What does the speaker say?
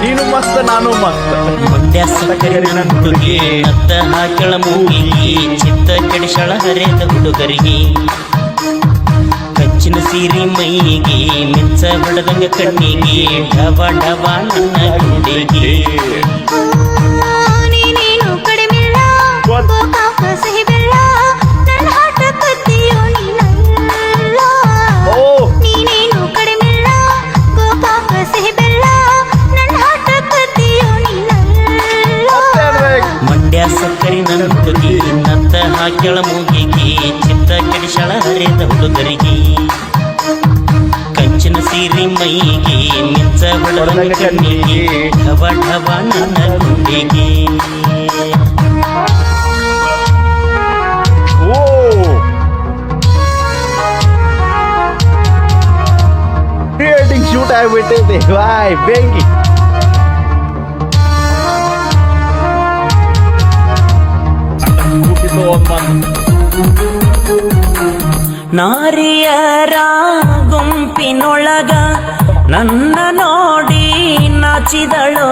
ನೀನು ಮಸ್ತ್ ನಾನು ಮಸ್ತ್. ಮಂಡ್ಯ ಸಕ್ಕರೆ ನಂತುಗೆ ಅತ್ತ ಹಾಕಳ ಮೂಗಿಗೆ ಚಿತ್ತ ಕೆಡಿಸಳ ಹರಿದ ಹುಡುಗರಿಗೆ ಕಚ್ಚಿನ ಸೀರಿ ಮೈಗೆ ಮಿಂಚ ಹೊಡೆದಂಗ ಕಣ್ಣಿಗೆ ಡಬ ಡಬ ನನ್ನ ಗುಂಡಿಗೆ ನೀನೇನು ಕಡಿಮೆಲ್ಲ ಗೋಕಾಕ ಸಿಹಿ ಬೆಲ್ಲ ನನ್ನ ಹಾಟ ಕತ್ತಿಯೋ ನೀನಲ್ಲ. ನೀನೇನು ಕಡಿಮೆಲ್ಲ ಗೋಕಾಕ ಸಿಹಿ ಬೆಲ್ಲ ನನ್ನ ಹಾಟ ಕತ್ತಿಯೋ ನೀನಲ್ಲ. ಮಂಡ್ಯ ಸಕ್ಕರೆ ನಂತುಗೆ ನತ್ತ ಹಾಕಳ ಮೂಗಿಗೆ ಚಿತ್ತ ಕೆಡಿಸಳ ಹರಿದ ಹುಡುಗರಿಗೆ ಕಂಚಿನ ಸೀರಿ ಮೈಗೆ ಮಿಂಚ ಹೊಡೆದಂಗ ಕಣ್ಣಿಗೆ ಢವ ಢವ ನನ್ನ ಗುಂಡಿಗೆ ಕ್ರಿಯೇಟಿಂಗ್ ಶೂಟ್ ಆಗ್ಬಿಟ್ಟಿದೆ ವಾಯ್ ಬೆಂಕಿ. ನಾರಿಯರ ಗುಂಪಿನೊಳಗ ನನ್ನ ನೋಡಿ ನಾಚಿದಳೋ